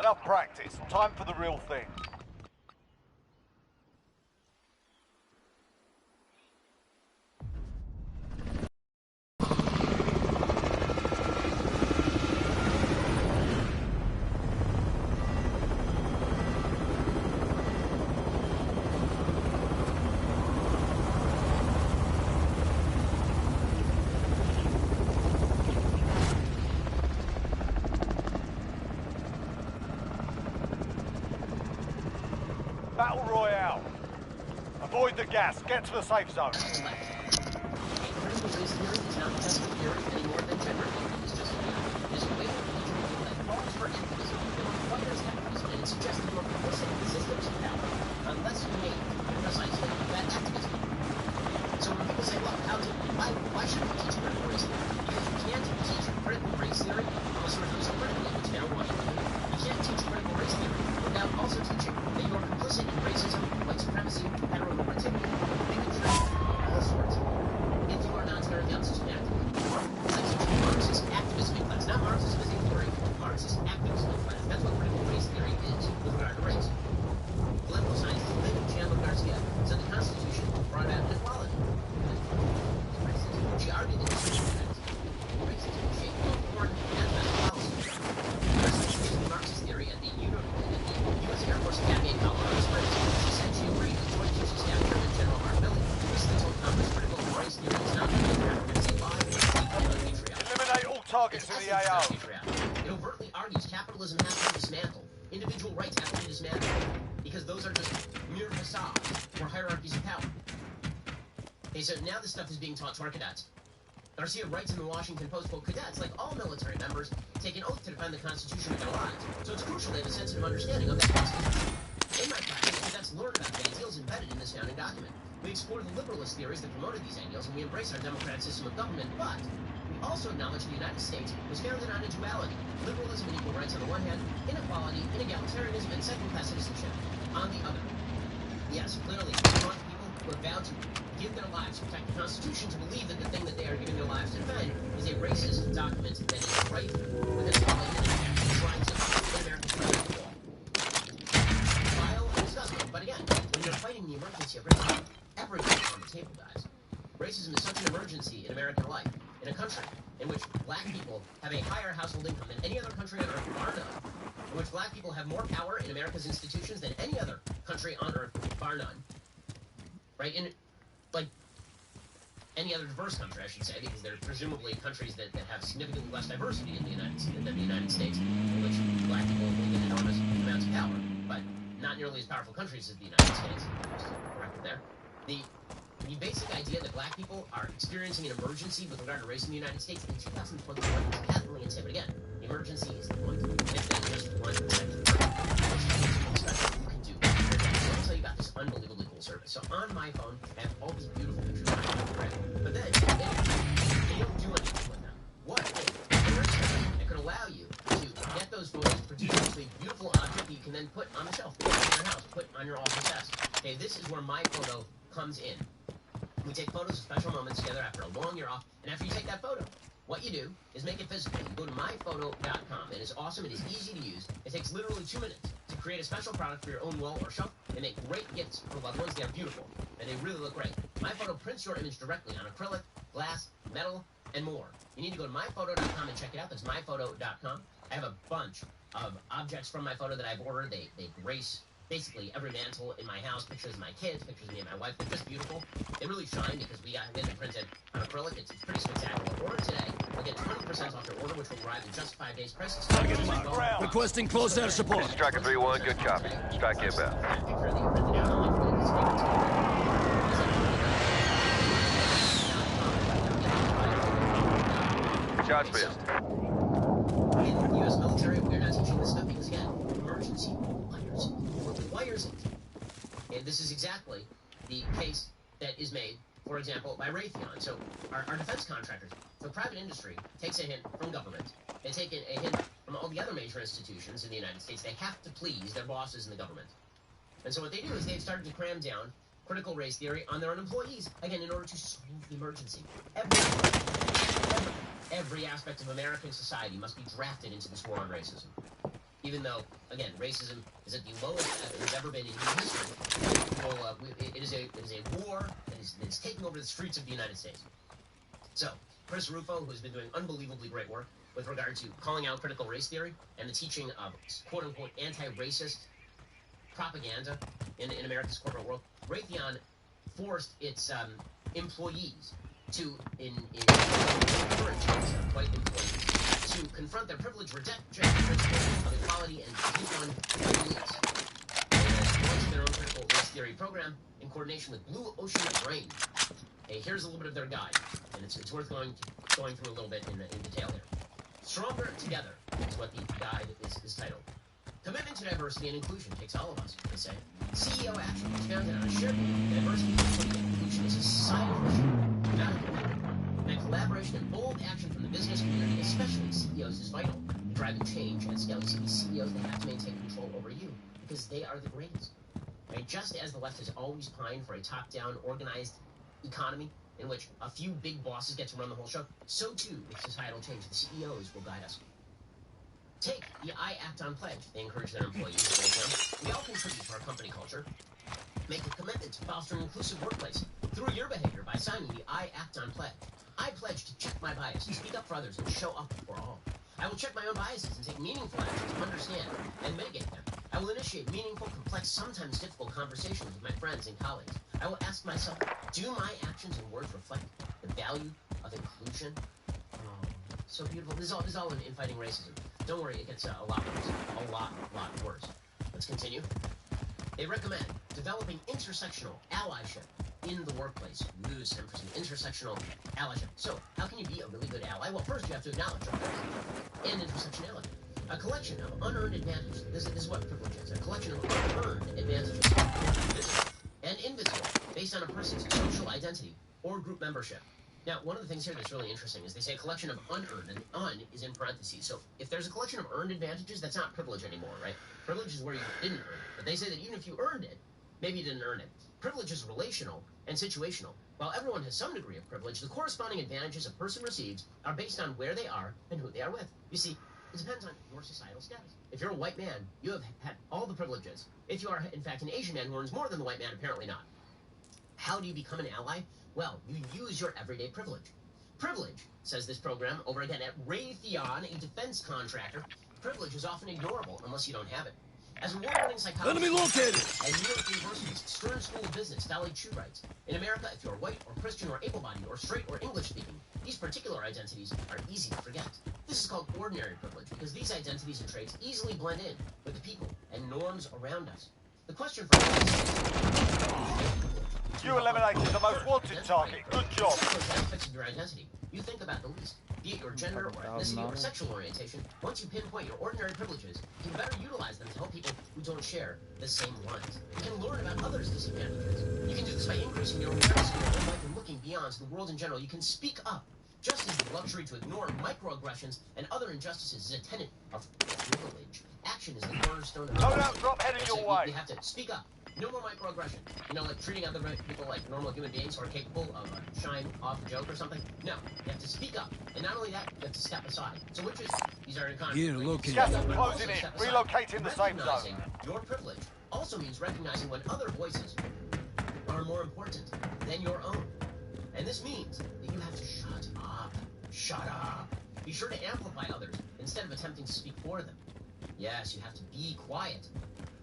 Enough practice. Time for the real thing. Battle Royale. Avoid the gas. Get to the safe zone. Unless you make precisely that activism. So when people say, look, why should we teach critical race theory? Because you can't teach critical race theory unless you're using critically, which they don't want you to do. You can't teach critical race theory without also teaching that you're complicit in racism, white supremacy, heteronormativity, bigotry, all sorts. If you are not terribly opposition activist, it's like teaching Marxist activism in class. Not Marxism as a theory, Marxist activism in class. That's what critical race theory is with regard to race. Political scientist Chandler Garcia said the Constitution brought about inequality. She argued that racism shaped both foreign and domestic policy. Using Marxist theory at the U.S. Air Force Academy in Colorado Springs, she said she agreed with Joint Chiefs of Staff Chairman General Mark Milley, who recently told Congress critical race theory is not going to as a lie and unpatriotic. Eliminate all targets in the AO. It overtly argues capitalism has to be dismantled. Individual rights have to be dismantled. Because those are just mere facades for hierarchies of power. Okay, so now this stuff is being taught to our cadets. Garcia writes in the Washington Post, quote, cadets, like all military members, take an oath to defend the Constitution with their lives. So it's crucial they have a sensitive understanding of that Constitution. In my practice, cadets learn about the ideals embedded in this founding document. We explore the liberalist theories that promoted these ideals, and we embrace our democratic system of government, but we also acknowledge the United States was founded on a duality, liberalism and equal rights on the one hand, inequality, inegalitarianism, and second-class citizenship on the other. Yes, clearly, we want people who have vowed to give their lives to protect the Constitution to believe that the thing that they are giving their lives to defend is a racist document that is rife with inequality and trying to put Americans to the wall. Vile and disgusting, but again, when you're fighting the emergency of racism, everything's on the table, guys. Racism is such an emergency in American life, in a country in which black people have a higher household income than any other country on earth, bar none, in which black people have more power in America's institutions than any other country on earth, bar none. Right? In, like, any other diverse country, I should say, because they're presumably countries that have significantly less diversity in the United States, in which black people hold enormous amounts of power, but not nearly as powerful countries as the United States. Just to correct it there. The basic idea that black people are experiencing an emergency with regard to race in the United States in 2021 is patently unsafe. But again, the emergency is the point. If there's just one second, special you can do. Let me tell you about this unbelievably cool service. So on my phone, I have all these beautiful pictures of my phone, right? But then, they don't do anything with them. What if there's something that could allow you to get those photos, produce a beautiful object that you can then put on the shelf, put in your house, put on your office desk. Okay, this is where my photo comes in. We take photos of special moments together after a long year off, and after you take that photo, what you do is make it physical. You go to myphoto.com. It is awesome. It is easy to use. It takes literally 2 minutes to create a special product for your own wall or shelf. They make great gifts for loved ones. They are beautiful, and they really look great. MyPhoto prints your image directly on acrylic, glass, metal, and more. You need to go to myphoto.com and check it out. That's myphoto.com. I have a bunch of objects from my photo that I've ordered. They grace basically every mantle in my house, pictures of my kids, pictures of me and my wife. They're just beautiful. They really shine because we got them printed on acrylic. It's pretty spectacular. Order today. You'll get 20% off your order, which will arrive in just 5 days. Price is requesting close air support. This is Striker 3-1, good copy. Strike inbound. Shots missed. In the U.S. military, we're not teaching this stuff because, again, emergency requires it. And this is exactly the case that is made, for example, by Raytheon. So our defense contractors, the private industry takes a hint from government. They take a hint from all the other major institutions in the United States. They have to please their bosses in the government. And so what they do is they've started to cram down critical race theory on their own employees, again, in order to solve the emergency. Every aspect of American society must be drafted into this war on racism. Even though, again, racism is at the lowest it's ever been in human history. Well, it is a war that is taking over the streets of the United States. So, Chris Rufo, who has been doing unbelievably great work with regard to calling out critical race theory and the teaching of quote-unquote anti-racist propaganda in America's corporate world, Raytheon forced its employees to encourage white employees to confront their privilege rejection principles of equality and take on white elites. They launched their own critical race theory program in coordination with Blue Ocean Brain. Hey, here's a little bit of their guide, and it's worth going through a little bit in detail here. Stronger Together is what the guide is titled. Commitment to diversity and inclusion takes all of us, they say. CEO action is founded on a shared belief that diversity, equity, and inclusion is a societal issue, not a community. And collaboration and bold action from the business community, especially CEOs, is vital in driving change at scale. You see, these CEOs, they have to maintain control over you because they are the greatest. Right? Just as the left has always pined for a top-down, organized economy in which a few big bosses get to run the whole show, so too with societal change. The CEOs will guide us. Take the I Act On pledge. They encourage their employees to break down. We all contribute to our company culture. Make a commitment to foster an inclusive workplace through your behavior by signing the I Act On pledge. I pledge to check my bias, speak up for others, and show up for all. I will check my own biases and take meaningful action to understand and mitigate them. I will initiate meaningful, complex, sometimes difficult conversations with my friends and colleagues. I will ask myself, do my actions and words reflect the value of inclusion? Oh, so beautiful. This is all in fighting racism. Don't worry, it gets a lot worse. A lot worse. Let's continue. They recommend developing intersectional allyship in the workplace. Use some intersectional allyship. So, how can you be a really good ally? Well, first you have to acknowledge your race and intersectionality. A collection of unearned advantages. This is what privilege is. A collection of unearned advantages, visible and invisible, based on a person's social identity or group membership. Now, one of the things here that's really interesting is they say a collection of unearned, and un is in parentheses. So if there's a collection of earned advantages, that's not privilege anymore, right? Privilege is where you didn't earn it. But they say that even if you earned it, maybe you didn't earn it. Privilege is relational and situational. While everyone has some degree of privilege, the corresponding advantages a person receives are based on where they are and who they are with. You see, it depends on your societal status. If you're a white man, you have had all the privileges. If you are, in fact, an Asian man who earns more than the white man, apparently not. How do you become an ally? Well, you use your everyday privilege. Privilege, says this program over again at Raytheon, a defense contractor, privilege is often ignorable unless you don't have it. As award-winning psychologist Enemy located! at New York University's Stern School of Business, Dolly Chu writes, in America, if you're white or Christian or able-bodied or straight or English-speaking, these particular identities are easy to forget. This is called ordinary privilege because these identities and traits easily blend in with the people and norms around us. The question for us is, You eliminated the most wanted target. Good job. Consider those aspects of your identity you think about the least, be it your gender or ethnicity or sexual orientation. Once you pinpoint your ordinary privileges, you can better utilize them to help people who don't share the same ones. You can learn about others' disadvantages. You can do this by increasing your awareness of your own life and looking beyond to the world in general. You can speak up. Just as the luxury to ignore microaggressions and other injustices is a tenet of privilege, action is the cornerstone of Load out, drop headed your way. You have to speak up. No more microaggression. You know, like treating other people like normal human beings who are capable of a shine off a joke or something. No, you have to speak up. And not only that, you have to step aside. So which is, these are in conflict. Here, locate. Gas is closing in. Relocating the safe zone. Recognizing your privilege also means recognizing when other voices are more important than your own. And this means that you have to shut up. Shut up. Be sure to amplify others instead of attempting to speak for them. Yes, you have to be quiet.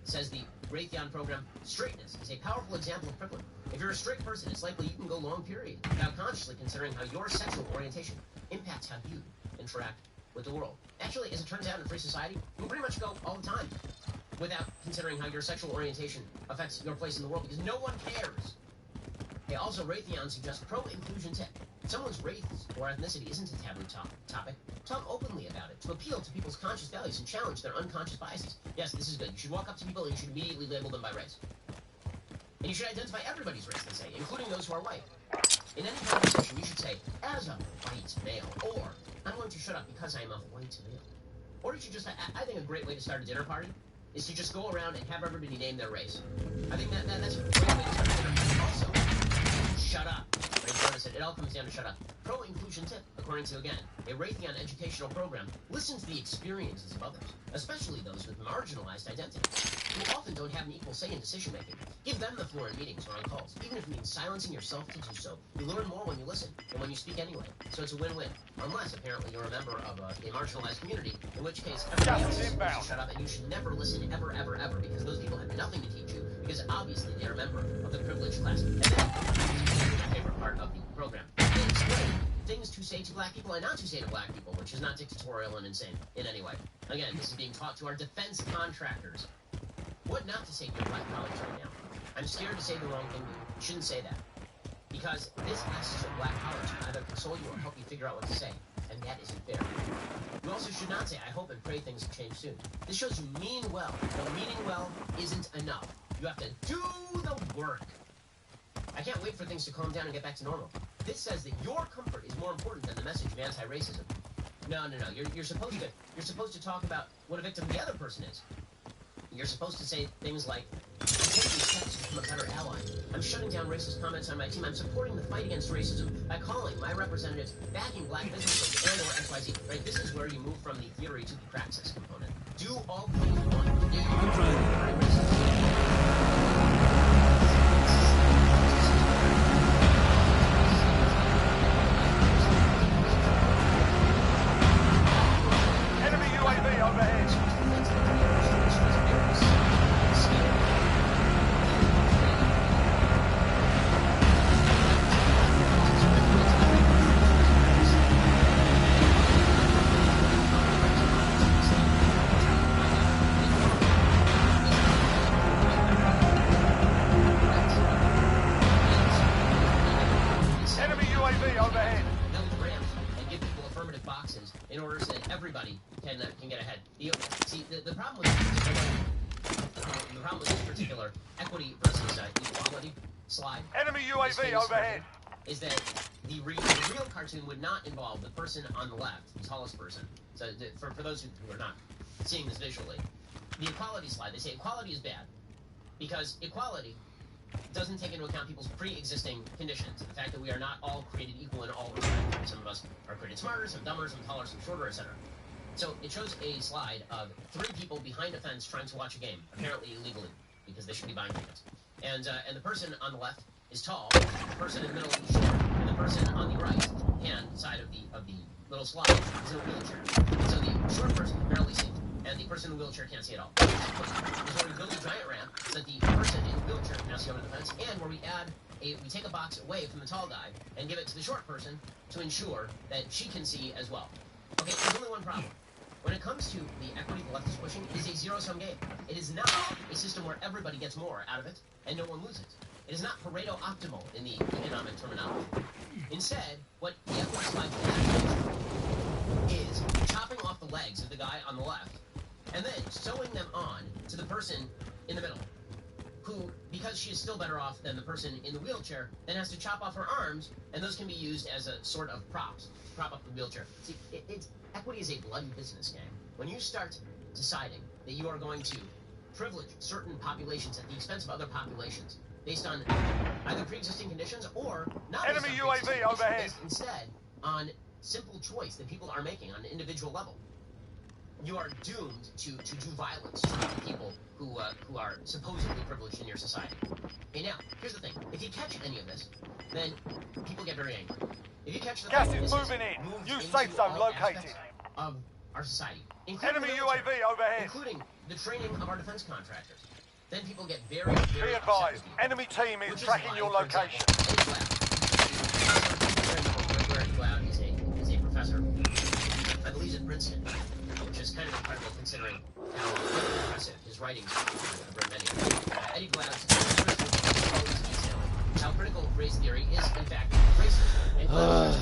Says the Raytheon program, straightness is a powerful example of privilege. If you're a straight person, it's likely you can go long periods without consciously considering how your sexual orientation impacts how you interact with the world. Actually, as it turns out in a free society, you can pretty much go all the time without considering how your sexual orientation affects your place in the world because no one cares. Okay, also, Raytheon suggests pro-inclusion tip. If someone's race or ethnicity isn't a taboo topic, talk openly about it to appeal to people's conscious values and challenge their unconscious biases. Yes, this is good. You should walk up to people and you should immediately label them by race. And you should identify everybody's race, they say, including those who are white. In any conversation, you should say, as a white male, or I'm going to shut up because I am a white male. Or you should just, I think a great way to start a dinner party is to just go around and have everybody name their race. I think that's a great way to start a dinner party. Also, shut up. Said, it all comes down to shut up. Pro-inclusion tip. according to, again, a Raytheon educational program, listen to the experiences of others, especially those with marginalized identities, who often don't have an equal say in decision-making. Give them the floor in meetings or on calls, even if it means silencing yourself to do so. You learn more when you listen than when you speak anyway, so it's a win-win. Unless, apparently, you're a member of a marginalized community, in which case everybody else is supposed to shut up, and you should never listen ever, ever, ever, because those people have nothing to teach you, because obviously they are a member of the privileged class. And then, my favorite part of the program, they explain things to say to black people and not to say to black people, which is not dictatorial and insane in any way. Again, this is being taught to our defense contractors. What not to say to your black colleagues right now? I'm scared to say the wrong thing. You shouldn't say that. Because this asks your black colleagues to either console you or help you figure out what to say. And that isn't fair. You also should not say, I hope and pray things change soon. This shows you mean well, but meaning well isn't enough. You have to do the work. I can't wait for things to calm down and get back to normal. This says that your comfort is more important than the message of anti-racism. No. You're supposed to talk about what a victim the other person is. You're supposed to say things like, I'm taking steps to become a better ally. I'm shutting down racist comments on my team. I'm supporting the fight against racism by calling my representatives, backing black businesses, and or XYZ. Right? This is where you move from the theory to the praxis component. Do all the things you want to do. I'm trying. Enemy UAV overhead. In order so that everybody can get ahead. The problem with this particular equity versus equality slide. Enemy UAV overhead. Is that the real cartoon would not involve the person on the left, the tallest person. So for those who are not seeing this visually, the equality slide, they say equality is bad because equality doesn't take into account people's pre-existing conditions. The fact that we are not all created equal in all respects. Some of us are created smarter, some dumber, some taller, some shorter, etc. So it shows a slide of 3 people behind a fence trying to watch a game, apparently illegally, because they should be buying tickets. And the person on the left is tall, the person in the middle is short, and the person on the right hand side of the little slide is in a wheelchair. So the short person can barely see, and the person in the wheelchair can't see at all. Is where we build a giant ramp so that the person in the wheelchair can now see over the fence, and where we take a box away from the tall guy and give it to the short person to ensure that she can see as well. Okay, there's only one problem. When it comes to the equity the left is pushing, it is a zero-sum game. It is not a system where everybody gets more out of it and no one loses. It is not Pareto optimal in the economic terminology. Instead, what the equity slide is chopping off the legs of the guy on the left and then sewing them on to the person in the middle, who, because she is still better off than the person in the wheelchair, then has to chop off her arms, and those can be used as a sort of props to prop up the wheelchair. See, equity is a bloody business game. When you start deciding that you are going to privilege certain populations at the expense of other populations, based on either pre-existing conditions or not enemy UAV overhead, based instead on simple choice that people are making on an individual level, you are doomed to do violence to the people who are supposedly privileged in your society. Okay, now, here's the thing. If you catch any of this, then people get very angry. If you catch the gas is moving in. New safe zone located. Of our society. Enemy UAV overhead. Including the training of our defense contractors. Then people get very, very Be advised, enemy team is tracking your location. Is a professor. I believe he's at Princeton, which is kind of incredible considering how impressive his writings are. I've read many. Eddie Gladd's how critical race theory is, in fact, racist. And because,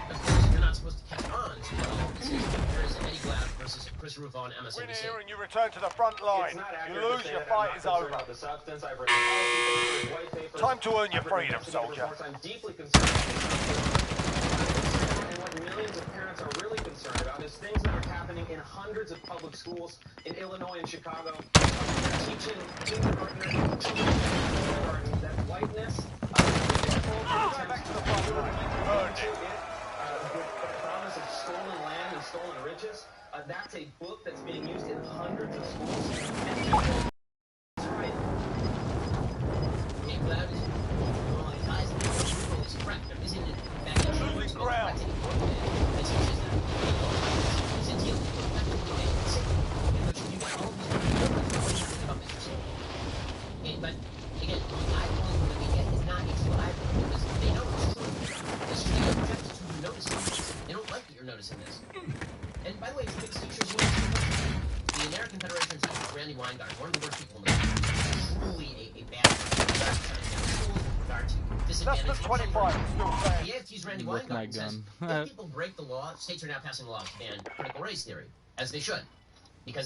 of course, you're not supposed to catch on to what all this is. There is Eddie Gladd versus Chris Rufo on MSNBC. Win here and you return to the front line. You lose, your fight is over. Time to earn your freedom, soldier. I'm deeply concerned. And what millions of parents are really concerned about is things that are happening in hundreds of public schools in Illinois and Chicago, teaching kindergarten that whiteness back to the front line. Earned it. Stolen Land and Stolen Riches. That's a book that's being used in hundreds of schools. And people... That's right. Okay, Cloud is... Well, his eyes and his correct. There isn't it back in Losing ground. It's just that. It's a deal. In which you got all these people about Mr. Sim. Okay, but, again, the eyeballing that we get is not a true eyeball because they know it's true. It's just they object to noticing this. They don't like that you're noticing this. And by the way, it's the biggest features the American Federation is actually Randy Weingart, one of the worst people in the world. Truly a bad person with regard to disadvantage. Less than 25, still saying. The AFT's Randy With my Weingart says gun. if people break the law, states are now passing laws to ban critical race theory, as they should.